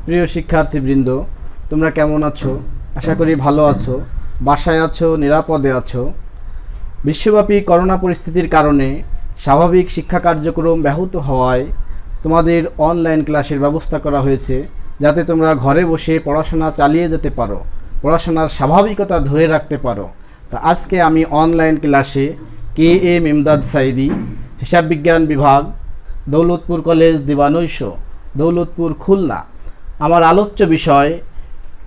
প্রিয় শিক্ষার্থীবৃন্দ, তোমরা কেমন আছো? আশা করি ভালো আছো, বাসায় আছো, নিরাপদে আছো। বিশ্বব্যাপী করোনা পরিস্থিতির কারণে স্বাভাবিক শিক্ষা কার্যক্রম ব্যাহত হওয়ায় তোমাদের অনলাইন ক্লাসের ব্যবস্থা করা হয়েছে, যাতে তোমরা ঘরে বসে পড়াশোনা চালিয়ে যেতে পারো, পড়াশোনার স্বাভাবিকতা ধরে রাখতে পারো। তা আজকে আমি অনলাইন ক্লাসে KM ইমদাদ সাইদি, হিসাব বিজ্ঞান বিভাগ, দৌলতপুর কলেজ, দিবানৈশ, দৌলতপুর, খুলনা। আমার আলোচ্য বিষয়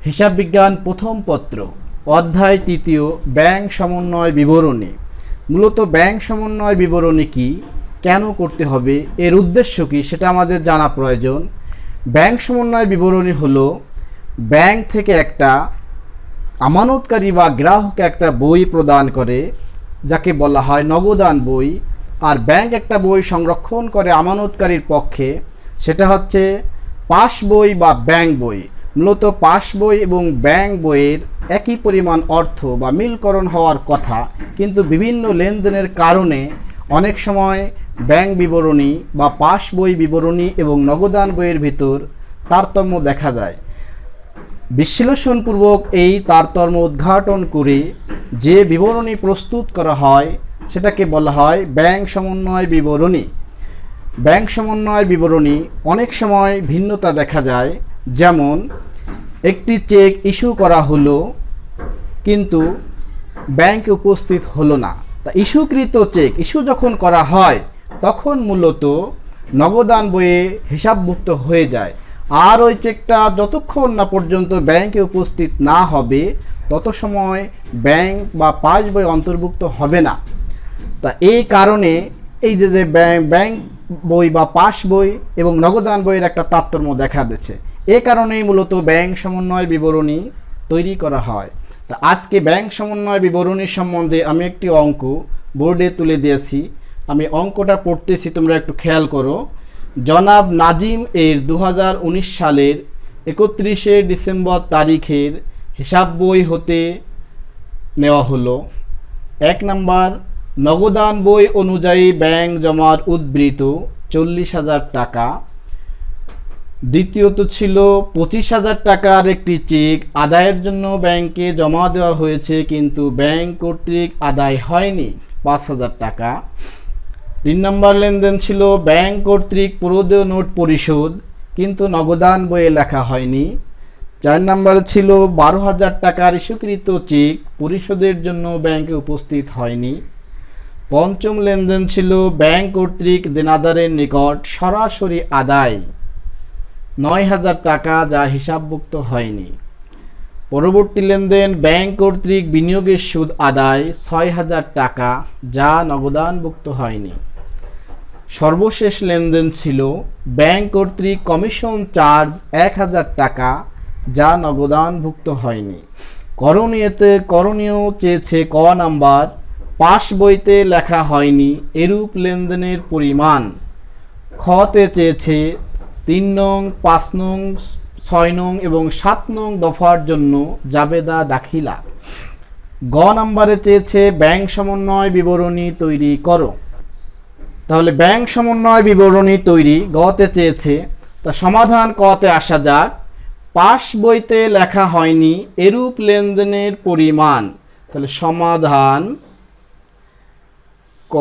হিসাব বিজ্ঞান প্রথম পত্র, অধ্যায় 3, ব্যাংক সমন্বয় বিবরণী। মূলত ব্যাংক সমন্বয় বিবরণী কি, কেন করতে হবে, এর উদ্দেশ্য কি, সেটা আমাদের জানা প্রয়োজন। ব্যাংক সমন্বয় বিবরণী হলো ব্যাংক থেকে একটা আমানতকারী বা গ্রাহক একটা বই প্রদান করে, যাকে বলা হয় নগদান বই। আর ব্যাংক একটা বই সংরক্ষণ করে আমানতকারীর পক্ষে, সেটা হচ্ছে পাস বই বা ব্যাংক বই। মূলত পাস বই এবং ব্যাংক বইয়ের একই পরিমাণ অর্থ বা মিলকরণ হওয়ার কথা, কিন্তু বিভিন্ন লেনদেনের কারণে অনেক সময় ব্যাংক বিবরণী বা পাস বই বিবরণী এবং নগদান বইয়ের ভিতর তারতম্য দেখা যায়। বিশ্লেষণপূর্বক এই তারতম্য উদ্ঘাটন করে যে বিবরণী প্রস্তুত করা হয়, সেটাকে বলা হয় ব্যাংক সমন্বয় বিবরণী। ব্যাংক সমন্বয় বিবরণী অনেক সময় ভিন্নতা দেখা যায়, যেমন একটি চেক ইস্যু করা হলো কিন্তু ব্যাংকে উপস্থিত হলো না। তা ইস্যুকৃত চেক ইস্যু যখন করা হয়, তখন মূলত নগদান বইয়ে হিসাবভুক্ত হয়ে যায়। আর ওই চেকটা যতক্ষণ না পর্যন্ত ব্যাংকে উপস্থিত না হবে, তত সময় ব্যাংক বা পাস বই অন্তর্ভুক্ত হবে না। তা এই কারণে এই যে ব্যাংক বই বা পাস বই এবং নগদান বইয়ের একটা তারতম্য দেখা দিচ্ছে। এ কারণেই মূলত ব্যাংক সমন্বয় বিবরণী তৈরি করা হয়। তা আজকে ব্যাংক সমন্বয় বিবরণী সম্বন্ধে আমি একটি অঙ্ক বোর্ডে তুলে দিয়েছি। আমি অঙ্কটা পড়তেছি, তোমরা একটু খেয়াল করো। জনাব নাজিম এর 2019 সালের 31শে ডিসেম্বর তারিখের হিসাব বই হতে নেওয়া হলো। 1 নাম্বার, নগদান বই অনুযায়ী ব্যাংক জমার উদ্বৃত্ত 40,000 টাকা। দ্বিতীয়ত ছিল 25,000 টাকার একটি চেক আদায়ের জন্য ব্যাংকে জমা দেওয়া হয়েছে, কিন্তু ব্যাংক কর্তৃক আদায় হয়নি, 5,000 টাকা। 3 নম্বর লেনদেন ছিল ব্যাংক কর্তৃক প্রদেয় নোট পরিশোধ, কিন্তু নগদান বইয়ে লেখা হয়নি। 4 নম্বরে ছিল 12,000 টাকার ইস্যুকৃত চেক পরিশোধের জন্য ব্যাংকে উপস্থিত হয়নি। 5ম লেনদেন ছিল ব্যাংক কর্তৃক দেনাদারের নিকট সরাসরি আদায়, 9,000 টাকা, যা হিসাবভুক্ত হয়নি। পরবর্তী লেনদেন ব্যাংক কর্তৃক বিনিয়োগের সুদ আদায় 6,000 টাকা, যা নগদানভুক্ত হয়নি। সর্বশেষ লেনদেন ছিল ব্যাংক কর্তৃক কমিশন চার্জ 1,000 টাকা, যা নগদানভুক্ত হয়নি। করণীয় চেয়েছে ক নাম্বার, পাস বইতে লেখা হয়নি এরূপ লেনদেনের পরিমাণ। খতে চেয়েছে 3 নং, 5 নং, 6 নং এবং 7 নং দফার জন্য জাবেদা দাখিলা। গ নাম্বারে চেয়েছে ব্যাংক সমন্বয় বিবরণী তৈরি করো। তাহলে ব্যাংক সমন্বয় বিবরণী তৈরি গতে চেয়েছে, তা সমাধান কতে আসা যাক। পাস বইতে লেখা হয়নি এরূপ লেনদেনের পরিমাণ। তাহলে সমাধান ক,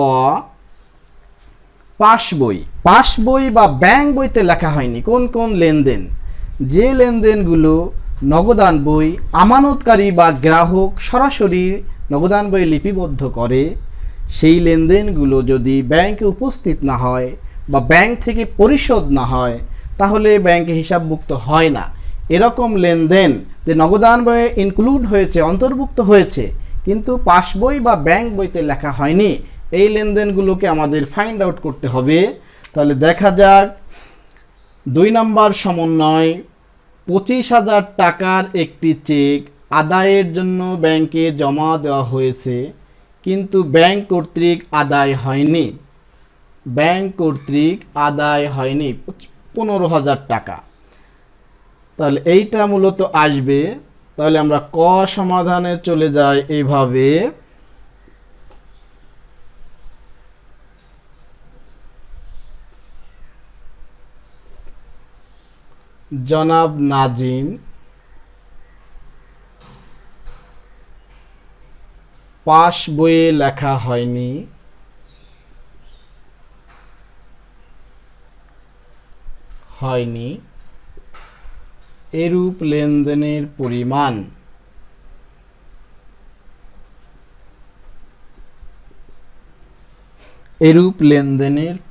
পাস বই বা ব্যাংক বইতে লেখা হয়নি কোন কোন লেনদেন। যে লেনদেনগুলো নগদান বই আমানতকারী বা গ্রাহক সরাসরি নগদান বই লিপিবদ্ধ করে, সেই লেনদেনগুলো যদি ব্যাংকে উপস্থিত না হয় বা ব্যাংক থেকে পরিশোধ না হয়, তাহলে ব্যাংকে হিসাবভুক্ত হয় না। এরকম লেনদেন যে নগদান বইয়ে ইনক্লুড হয়েছে, অন্তর্ভুক্ত হয়েছে, কিন্তু পাস বই বা ব্যাংক বইতে লেখা হয়নি, এই লেনদেনগুলোকে আমাদের ফাইন্ড আউট করতে হবে। তাহলে দেখা যাক, 2 নম্বর সমন্বয় 25,000 টাকার একটি চেক আদায়ের জন্য ব্যাংকে জমা দেওয়া হয়েছে, কিন্তু ব্যাংক কর্তৃক আদায় হয়নি। 15,000 টাকা। তাহলে এইটা মূলত আসবে। তাহলে আমরা ক সমাধানে চলে যাই এইভাবে। জনাব নাজিম পাস বইয়ে লেখা হয়নি, এরূপ লেনদেনের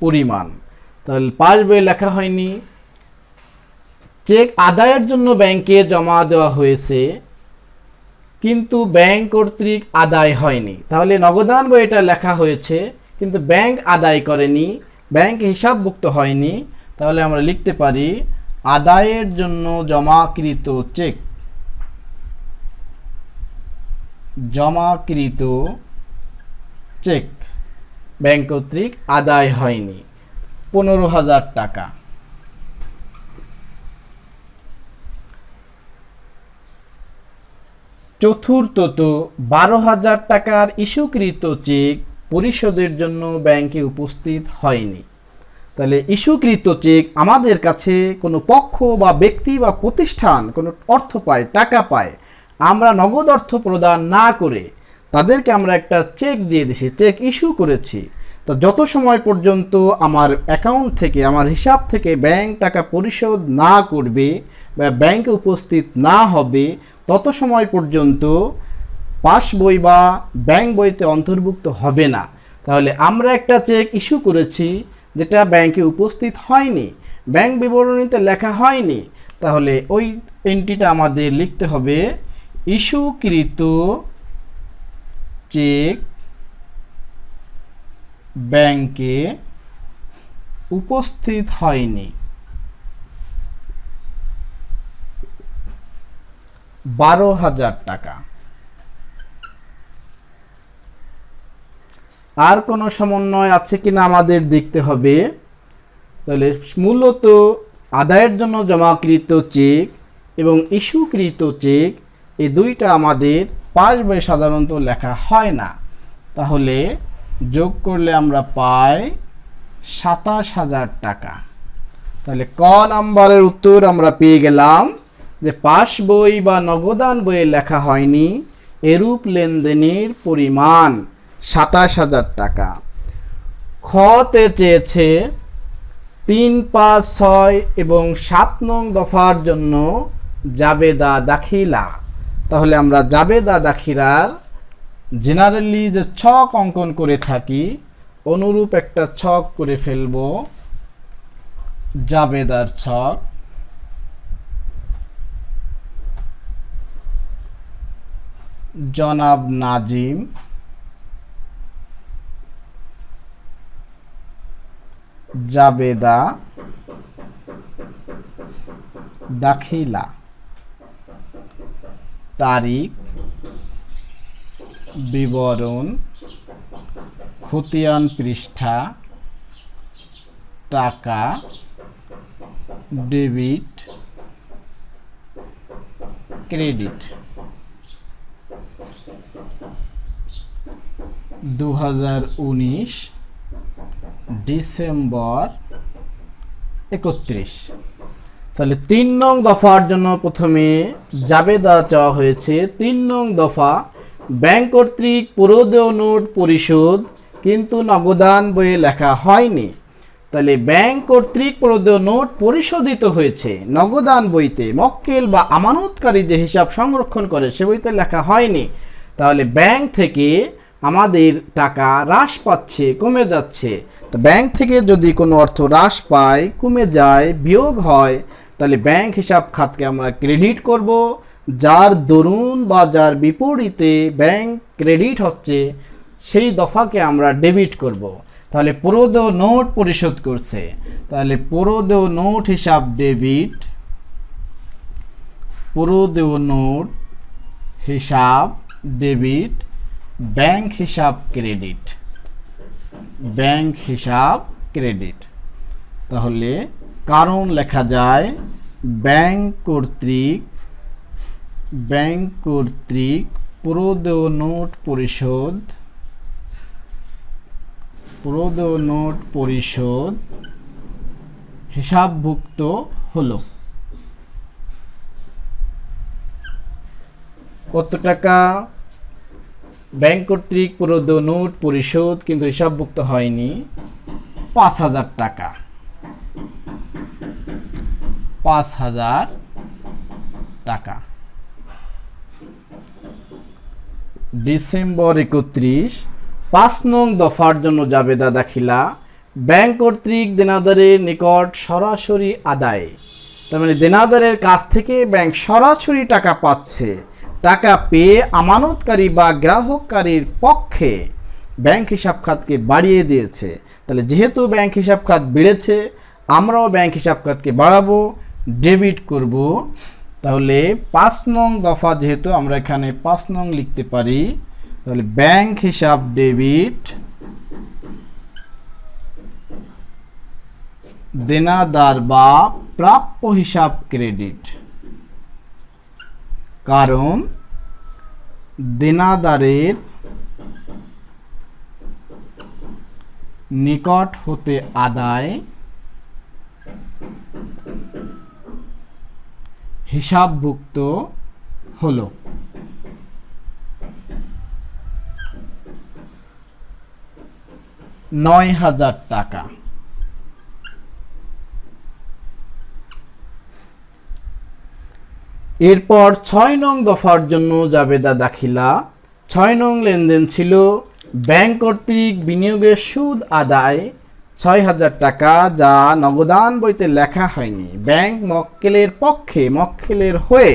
পরিমাণ। তাহলে পাস বইয়ে লেখা হয়নি, চেক আদায়ের জন্য ব্যাংকে জমা দেওয়া হয়েছে কিন্তু ব্যাংক কর্তৃক আদায় হয়নি। তাহলে নগদান বইটা লেখা হয়েছে কিন্তু ব্যাংক আদায় করেনি, ব্যাংক হিসাবভুক্ত হয়নি। তাহলে আমরা লিখতে পারি আদায়ের জন্য জমাকৃত চেক ব্যাংক কর্তৃক আদায় হয়নি 15,000 টাকা। চতুর্থত 12,000 টাকার ইস্যুকৃত চেক পরিশোধের জন্য ব্যাংকে উপস্থিত হয়নি। তাহলে ইস্যুকৃত চেক আমাদের কাছে কোনো পক্ষ বা ব্যক্তি বা প্রতিষ্ঠান কোনো অর্থ পায়, টাকা পায়, আমরা নগদ অর্থ প্রদান না করে তাদেরকে আমরা একটা চেক দিয়ে দিছি, চেক ইস্যু করেছি। তো যত সময় পর্যন্ত আমার অ্যাকাউন্ট থেকে, আমার হিসাব থেকে ব্যাংক টাকা পরিশোধ না করবে বা ব্যাংকে উপস্থিত না হবে তত সময় পর্যন্ত পাস বই বা ব্যাংক বইতে অন্তর্ভুক্ত হবে না। তাহলে আমরা একটা চেক ইস্যু করেছি যেটা ব্যাংকে উপস্থিত হয়নি, ব্যাংক বিবরণীতে লেখা হয়নি, তাহলে ওই এন্ট্রিটা আমাদের লিখতে হবে ইস্যুকৃত চেক ব্যাংকে উপস্থিত হয়নি 12,000 টাকা। আর কোনো সমন্বয় আছে কিনা আমাদের দেখতে হবে। তাহলে মূলত আদায়ের জন্য জমাকৃত চেক এবং ইস্যুকৃত চেক এই দুইটা আমাদের পাস বইয়ে সাধারণত লেখা হয় না। তাহলে যোগ করলে আমরা পাই 27,000 টাকা। তাহলে ক নাম্বারের উত্তর আমরা পেয়ে গেলাম যে পাস বই বা নগদান বইয়ে লেখা হয়নি, এরূপ লেনদেনের পরিমাণ 27,000 টাকা। খতে চেয়েছে 3, 5, 6 এবং 7 নং দফার জন্য জাবেদা দাখিলা। তাহলে আমরা জাবেদা দাখিলার জেনারেলি যে ছক অঙ্কন করে থাকি অনুরূপ একটা ছক করে ফেলব, জাবেদার ছক। জনাব নাজিম জাবেদা দাখিলা, তারিখ, বিবরণ, খতিয়ান পৃষ্ঠা, টাকা, ডেবিট, ক্রেডিট। 2019 ডিসেম্বর 31। তাহলে 3 নং দফার জন্য প্রথমে জাবেদা চাওয়া হয়েছে। 3 নং দফা ব্যাংক কর্তৃক পুরোদেয় নোট পরিশোধ কিন্তু নগদান বইয়ে লেখা হয়নি। তাহলে ব্যাংক কর্তৃক পুরোদেয় নোট পরিশোধিত হয়েছে, নগদান বইতে মক্কেল বা আমানতকারী যে হিসাব সংরক্ষণ করে সে বইতে লেখা হয়নি। তাহলে ব্যাংক থেকে আমাদের টাকা হ্রাস পাচ্ছে, কমে যাচ্ছে। তো ব্যাংক থেকে যদি কোনো অর্থ হ্রাস পায়, কমে যায়, বিয়োগ হয়, তাহলে ব্যাংক হিসাব খাতকে আমরা ক্রেডিট করব। যার দরুন বা যার বিপরীতে ব্যাংক ক্রেডিট হচ্ছে সেই দফাকে আমরা ডেবিট করব। তাহলে পুরোদেয় নোট পরিশোধ করছে, তাহলে পুরোদেয় নোট হিসাব ডেবিট, পুরোদেয় নোট হিসাব ডেবিট, ব্যাংক হিসাব ক্রেডিট, ব্যাংক হিসাব ক্রেডিট। তাহলে কারণ লেখা যায় ব্যাংক কর্তৃক পুরোদেয় নোট পরিশোধ হিসাবভুক্ত হলো। কত টাকা? ব্যাংক কর্তৃক প্রদত্ত নোট পরিশোধ কিন্তু হিসাবভুক্ত হয়নি 5,000 টাকা। 5,000 টাকা। ডিসেম্বর 31 5 নং দফার জন্য জাবেদা দাখিলা ব্যাংক কর্তৃক দেনাদারের নিকট সরাসরি আদায়। তার মানে দেনাদারের কাছ থেকে ব্যাংক সরাসরি টাকা পাচ্ছে। টাকা পেয়ে আমানতকারী বা গ্রাহককারীর পক্ষে ব্যাংক হিসাব খাতকে বাড়িয়ে দিয়েছে। তাহলে যেহেতু ব্যাংক হিসাব খাত বেড়েছে, আমরাও ব্যাংক হিসাব খাতকে বাড়াবো, ডেবিট করব। তাহলে 5 নং দফা যেহেতু আমরা এখানে 5 নং লিখতে পারি, তাহলে ব্যাংক হিসাব ডেবিট, দেনাদার বা প্রাপ্য হিসাব ক্রেডিট। কারণ দেনাদারের নিকট হতে আদায় হিসাবভুক্ত হলো। 9,000 টাকা। এরপর 6 নং দফার জন্য জাবেদা দাখিলা 6 নং লেনদেন ছিল ব্যাংক কর্তৃক বিনিয়োগের সুদ আদায় 6,000 টাকা, যা নগদান বইতে লেখা হয়নি। ব্যাংক মক্কেলের পক্ষে মক্কেলের হয়ে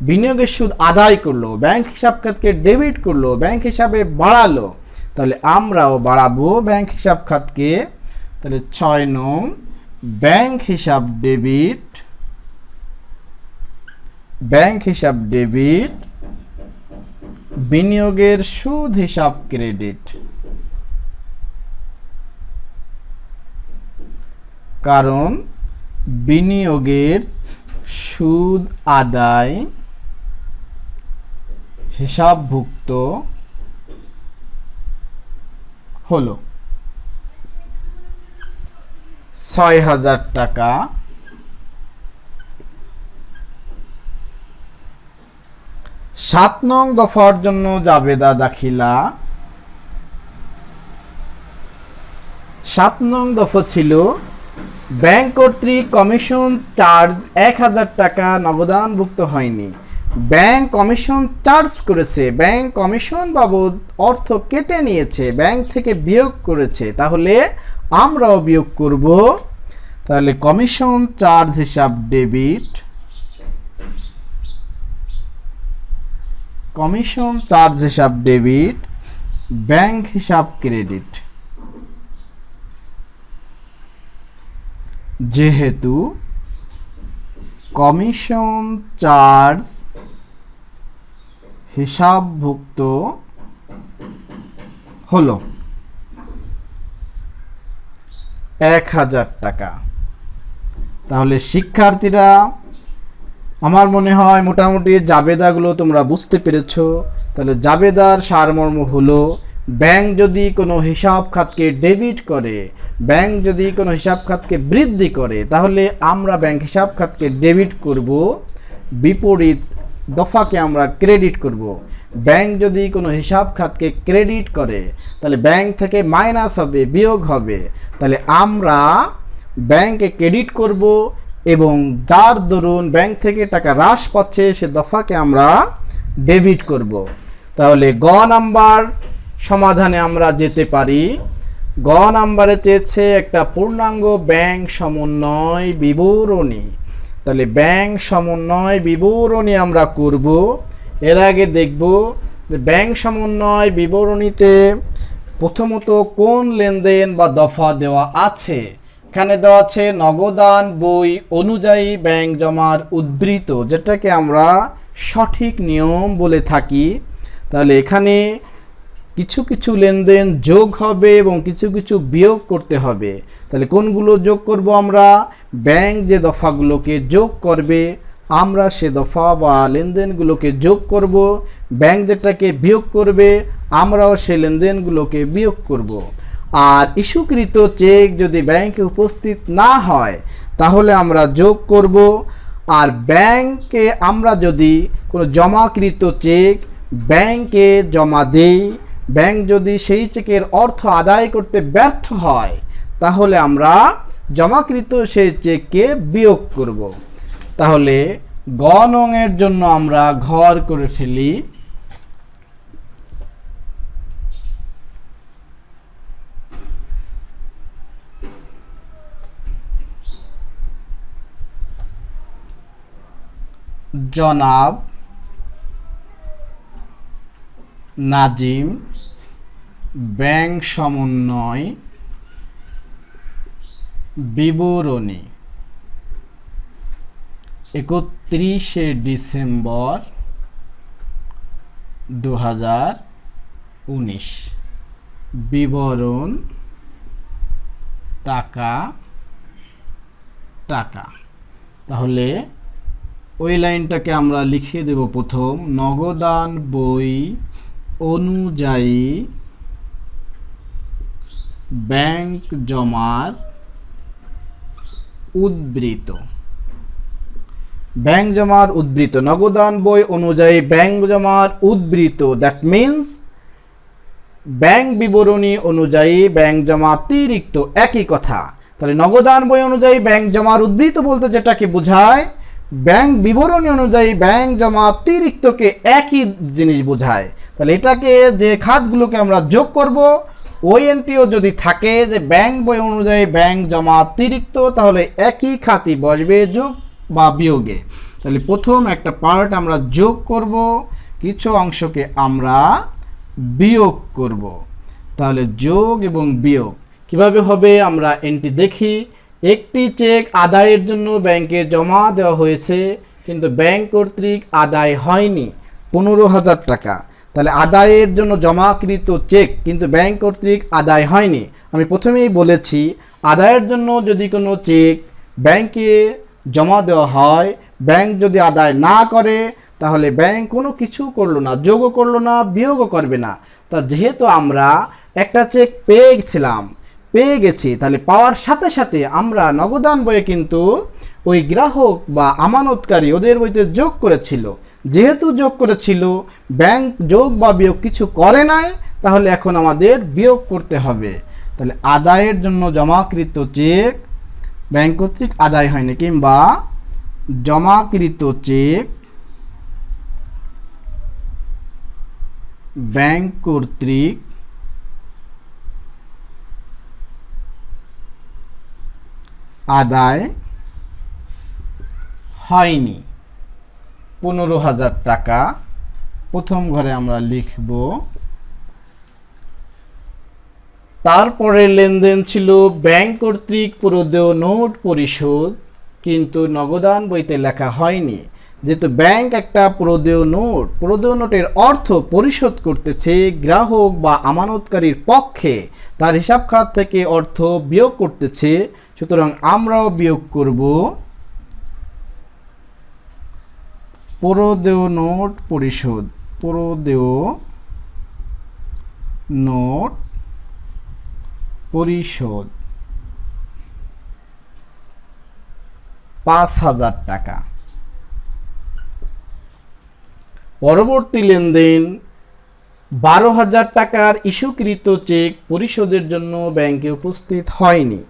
বিনিয়োগের সুদ আদায় করলো, ব্যাংক হিসাব খাতকে ডেবিট করলো, ব্যাংক হিসাবে বাড়ালো। তাহলে আমরাও বাড়াবো ব্যাংক হিসাব খাতকে। তাহলে 6 নং ব্যাংক হিসাব ডেবিট, ব্যাংক হিসাব ডেবিট, বিনিয়োগের সুদ হিসাব ক্রেডিট। কারণ বিনিয়োগের সুদ আদায় হিসাবভুক্ত হলো 6,000 টাকা। 7 নং দফার জন্য জাবেদা দাখিলা 7 নং দফা ছিল ব্যাংক কর্তৃক কমিশন চার্জ 1,000 টাকা নগদানভুক্ত হয়নি। ব্যাংক কমিশন চার্জ করেছে, ব্যাংক কমিশন বাবদ অর্থ কেটে নিয়েছে, ব্যাংক থেকে বিয়োগ করেছে। তাহলে আমরাও বিয়োগ করব। তাহলে কমিশন চার্জ হিসাব ডেবিট, কমিশন চার্জ হিসাব ডেবিট, ব্যাংক হিসাব ক্রেডিট। যেহেতু কমিশন চার্জ হিসাবভুক্ত হলো 1,000 টাকা। তাহলে শিক্ষার্থীরা, আমার মনে হয় মোটামুটি জাবেদাগুলো তোমরা বুঝতে পেরেছো। তাহলে জাবেদার সারমর্ম হলো ব্যাংক যদি কোনো হিসাব খাতকে ডেবিট করে, ব্যাংক যদি কোনো হিসাব খাতকে বৃদ্ধি করে, তাহলে আমরা ব্যাংক হিসাব খাতকে ডেবিট করব, বিপরীত দফাকে আমরা ক্রেডিট করব। ব্যাংক যদি কোনো হিসাব খাতকে ক্রেডিট করে, তাহলে ব্যাংক থেকে মাইনাস হবে, বিয়োগ হবে। তাহলে আমরা ব্যাংকে ক্রেডিট করব এবং যার দরুন ব্যাংক থেকে টাকা হ্রাস পাচ্ছে সে দফাকে আমরা ডেবিট করব। তাহলে গ নাম্বার সমাধানে আমরা যেতে পারি। গ নাম্বারে চেয়েছে একটা পূর্ণাঙ্গ ব্যাংক সমন্বয় বিবরণী। তাহলে ব্যাংক সমন্বয় বিবরণী আমরা করব। এর আগে দেখব যে ব্যাংক সমন্বয় বিবরণীতে প্রথমত কোন লেনদেন বা দফা দেওয়া আছে। এখানে দেওয়া আছে নগদান বই অনুযায়ী ব্যাংক জমার উদ্ধৃত, যেটাকে আমরা সঠিক নিয়ম বলে থাকি। তাহলে এখানে কিছু কিছু লেনদেন যোগ হবে এবং কিছু কিছু বিয়োগ করতে হবে। তাহলে কোনগুলো যোগ করব আমরা? ব্যাংক যে দফাগুলোকে যোগ করবে আমরা সে দফা বা লেনদেনগুলোকে যোগ করব। ব্যাংক যেটাকে বিয়োগ করবে আমরাও সে লেনদেনগুলোকে বিয়োগ করব। আর ইস্যুকৃত চেক যদি ব্যাংকে উপস্থিত না হয় তাহলে আমরা যোগ করব। আর ব্যাংকে আমরা যদি কোনো জমাকৃত চেক ব্যাংকে জমা দেই, ব্যাংক যদি সেই চেকের অর্থ আদায় করতে ব্যর্থ হয়, তাহলে আমরা জমাকৃত সেই চেককে বিয়োগ করব। তাহলে গ নংয়ের জন্য আমরা ঘর করে ফেলি। জনাব নাজিম ব্যাংক সমন্বয় বিবরণী 31শে ডিসেম্বর 2019। বিবরণ টাকা টাকা। তাহলে ওই লাইনটাকে আমরা লিখে দেব প্রথম, নগদান বই অনুযায়ী ব্যাংক জমার উদ্বৃত্ত। ব্যাংক জমার উদ্বৃত্ত, নগদান বই অনুযায়ী ব্যাংক জমার উদ্বৃত্ত, দ্যাট মিন্স ব্যাংক বিবরণী অনুযায়ী ব্যাংক জমা অতিরিক্ত, একই কথা। তাহলে নগদান বই অনুযায়ী ব্যাংক জমার উদ্বৃত্ত বলতে যেটাকে বোঝায়, ব্যাংক বিবরণী অনুযায়ী ব্যাংক জমা অতিরিক্তকে একই জিনিস বোঝায়। তাহলে এটাকে যে খাতগুলোকে আমরা যোগ করব, ওই এন্ট্রিও যদি থাকে যে ব্যাংক বই অনুযায়ী ব্যাংক জমা অতিরিক্ত, তাহলে একই খাতই বসবে যোগ বা বিয়োগে। তাহলে প্রথম একটা পার্ট আমরা যোগ করব, কিছু অংশকে আমরা বিয়োগ করব। তাহলে যোগ এবং বিয়োগ কিভাবে হবে আমরা এন্ট্রি দেখি। একটি চেক আদায়ের জন্য ব্যাংকে জমা দেওয়া হয়েছে, কিন্তু ব্যাংক কর্তৃক আদায় হয়নি 15,000 টাকা। তাহলে আদায়ের জন্য জমাকৃত চেক কিন্তু ব্যাংক কর্তৃক আদায় হয়নি। আমি প্রথমেই বলেছি, আদায়ের জন্য যদি কোনো চেক ব্যাংকে জমা দেওয়া হয়, ব্যাংক যদি আদায় না করে, তাহলে ব্যাংক কোনো কিছু করলো না, যোগও করলো না, বিয়োগও করবে না। তা যেহেতু আমরা একটা চেক পেয়ে গেছি, তাহলে পাওয়ার সাথে সাথে আমরা নগদান বইয়ে কিন্তু ওই গ্রাহক বা আমানতকারী ওদের বইতে যোগ করেছিল। যেহেতু যোগ করেছিল, ব্যাংক যোগ বা বিয়োগ কিছু করে নাই, তাহলে এখন আমাদের বিয়োগ করতে হবে। তাহলে আদায়ের জন্য জমাকৃত চেক ব্যাংক কর্তৃক আদায় হয়নি, কিংবা জমাকৃত চেক ব্যাংক কর্তৃক আদায় হয়নি 15,000 টাকা। প্রথম ঘরে আমরা লিখব। তারপরে লেনদেন ছিল ব্যাংক কর্তৃক প্রদেয় নোট পরিশোধ, কিন্তু নগদান বইতে লেখা হয়নি। যেহেতু ব্যাংক একটা প্রদেয় নোটের অর্থ পরিশোধ করতেছে গ্রাহক বা আমানতকারীর পক্ষে, তার হিসাব খাত থেকে অর্থ বিয়োগ করতেছে, সুতরাং আমরাও বিয়োগ করব প্রদেয় নোট পরিশোধ। প্রদেয় নোট পরিশোধ 5,000 টাকা। পরবর্তী লেনদেন 12,000 টাকার ইস্যুকৃত চেক পরিশোধের জন্য ব্যাংকে উপস্থিত হয়নি।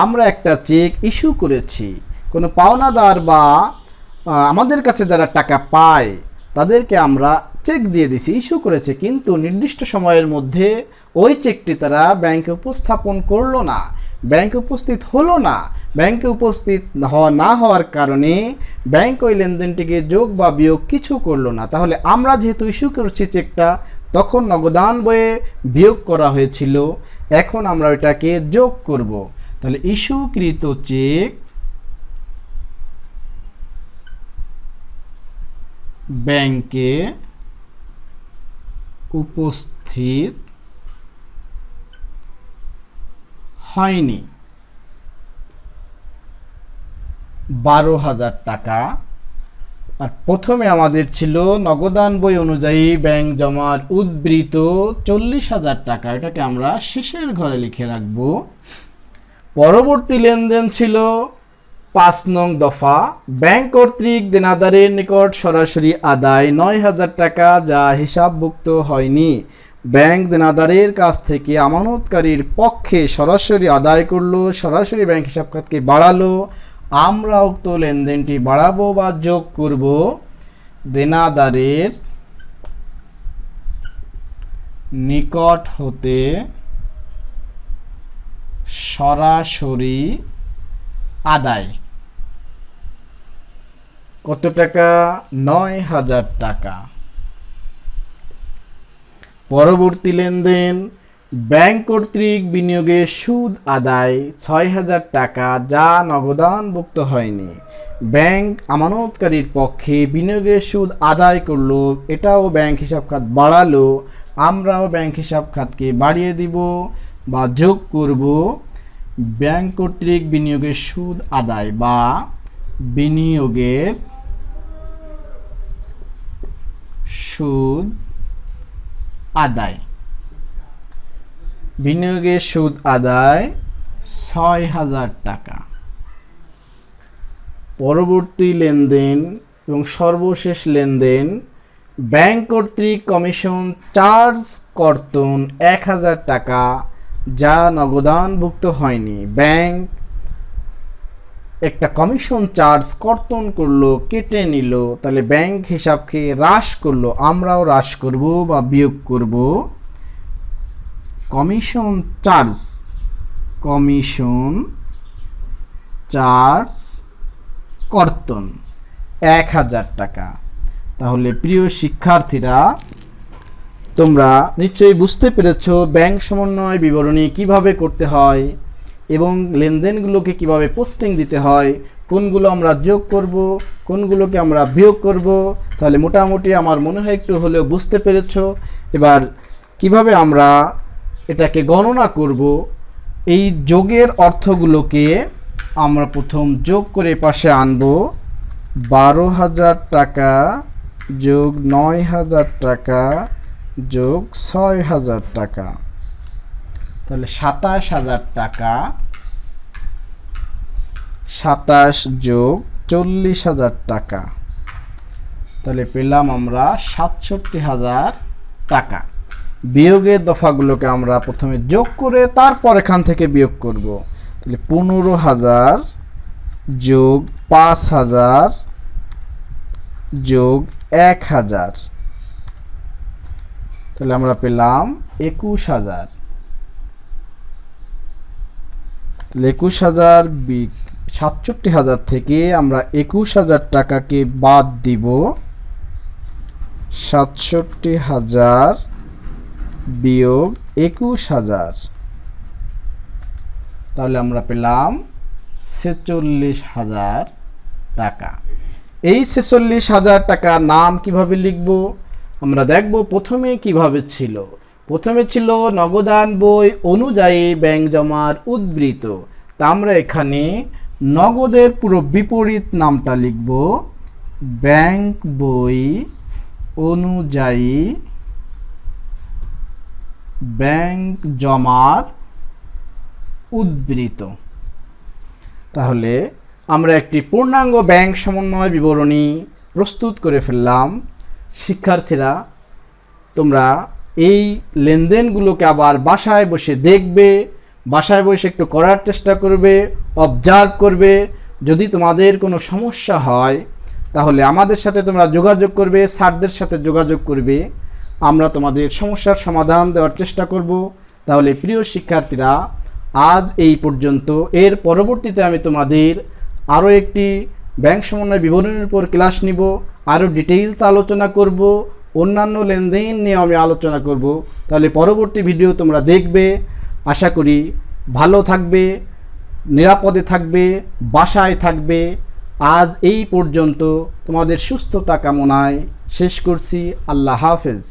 আমরা একটা চেক ইস্যু করেছি, কোনো পাওনাদার বা আমাদের কাছে যারা টাকা পায় তাদেরকে আমরা চেক দিয়ে দিছি, ইস্যু করেছে, কিন্তু নির্দিষ্ট সময়ের মধ্যে ওই চেকটি তারা ব্যাংকে উপস্থাপন করলো না, ব্যাংকে উপস্থিত হলো না। ব্যাংকে উপস্থিত না হওয়ার কারণে ব্যাংক ওই লেনদেনটিকে যোগ বা বিয়োগ কিছু করলো না। তাহলে আমরা যেহেতু ইস্যু করেছি চেকটা, তখন নগদান বইয়ে বিয়োগ করা হয়েছিল, এখন আমরা ওইটাকে যোগ করব। তাহলে ইস্যুকৃত চেক ব্যাংকে উপস্থিত হয়নি 12,000 টাকা। আর প্রথমে আমাদের ছিল নগদান বই অনুযায়ী ব্যাংক জমার উদ্বৃত্ত 40,000 টাকা, এটাকে আমরা শেষের ঘরে লিখে রাখব। পরবর্তী লেনদেন ছিল 5 নং দফা, ব্যাংক কর্তৃক দেনাদারের নিকট সরাসরি আদায় 9,000 টাকা যা হিসাবভুক্ত হয়নি। ব্যাংক দেনাদারের কাছ থেকে আমানতকারীর পক্ষে সরাসরি আদায় করলো, সরাসরি ব্যাংক হিসাব খাতকে বাড়ালো। আমরা উক্ত লেনদেনটি বাড়াবো বা যোগ করব দেনাদারের নিকট হতে সরাসরি আদায়। কত টাকা? 9,000 টাকা। পরবর্তী লেনদেন, ব্যাংক কর্তৃক বিনিয়োগের সুদ আদায় 6,000 টাকা যা নগদানভুক্ত হয়নি। ব্যাংক আমানতকারীর পক্ষে বিনিয়োগের সুদ আদায় করলো, এটাও ব্যাংক হিসাব খাত বাড়ালো। আমরাও ব্যাংক হিসাব খাতকে বাড়িয়ে দিব বা যোগ করব ব্যাংক কর্তৃক বিনিয়োগের সুদ আদায় বা বিনিয়োগের সুদ আদায়। বিনিয়োগের সুদ আদায় 6,000 টাকা। পরবর্তী লেনদেন এবং সর্বশেষ লেনদেন, ব্যাংক কর্তৃক কমিশন চার্জ কর্তন 1,000 টাকা যা নগদানভুক্ত হয়নি। ব্যাংক একটা কমিশন চার্জ কর্তন করলো, কেটে নিল, তাহলে ব্যাংক হিসাবকে হ্রাস করলো, আমরাও হ্রাস করব বা বিয়োগ করব কমিশন চার্জ কর্তন 1,000 টাকা। তাহলে প্রিয় শিক্ষার্থীরা, তোমরা নিশ্চয়ই বুঝতে পেরেছো ব্যাংক সমন্বয় বিবরণী কিভাবে করতে হয় এবং লেনদেনগুলোকে কিভাবে পোস্টিং দিতে হয়, কোনগুলো আমরা যোগ করব, কোনগুলোকে আমরা বিয়োগ করব। তাহলে মোটামুটি আমার মনে হয় একটু হলেও বুঝতে পেরেছো। এবার কিভাবে আমরা এটাকে গণনা করব, এই যোগের অর্থগুলোকে আমরা প্রথম যোগ করে পাশে আনব। 12,000 টাকা যোগ 9,000 টাকা যোগ 6,000 টাকা, তাহলে 27,000 টাকা। 27 যোগ 40,000 টাকা, তাহলে পেলাম আমরা 67,000 টাকা। বিয়োগের দফাগুলোকে আমরা প্রথমে যোগ করে তারপর এখান থেকে বিয়োগ করব। তাহলে 15,000 যোগ 5,000 যোগ 1,000, তাহলে আমরা পেলাম 21,000। 21,000 67,000 থেকে আমরা 21,000 টাকাকে বাদ দিব। 67,000 বিয়োগ 21,000, তাহলে আমরা পেলাম 46,000 টাকা। এই 46,000 টাকা নাম কিভাবে লিখব আমরা দেখব। প্রথমে কিভাবে ছিল, প্রথমে ছিল নগদান বই অনুযায়ী ব্যাংক জমার উদ্ধৃত। তা আমরা এখানে নগদের পুরো বিপরীত নামটা লিখব, ব্যাংক বই অনুযায়ী ব্যাংক জমার উদ্ধৃত। তাহলে আমরা একটি পূর্ণাঙ্গ ব্যাংক সমন্বয় বিবরণী প্রস্তুত করে ফেললাম। শিক্ষার্থীরা, তোমরা এই লেনদেনগুলোকে আবার বাসায় বসে দেখবে, বাসায় বসে একটু করার চেষ্টা করবে, অবজার্ভ করবে। যদি তোমাদের কোনো সমস্যা হয় তাহলে আমাদের সাথে তোমরা যোগাযোগ করবে, স্যারদের সাথে যোগাযোগ করবে, আমরা তোমাদের সমস্যার সমাধান দেওয়ার চেষ্টা করব। তাহলে প্রিয় শিক্ষার্থীরা, আজ এই পর্যন্ত। এর পরবর্তীতে আমি তোমাদের আরও একটি ব্যাংক সমন্বয় বিবরণীর উপর ক্লাস নিব, আরও ডিটেইলস আলোচনা করব, অন্যান্য লেনদেন নিয়ে আমি আলোচনা করব। তাহলে পরবর্তী ভিডিও তোমরা দেখবে। আশা করি ভালো থাকবে, নিরাপদে থাকবে, বাসায় থাকবে। আজ এই পর্যন্ত, তোমাদের সুস্থতা কামনায় শেষ করছি। আল্লাহ হাফেজ।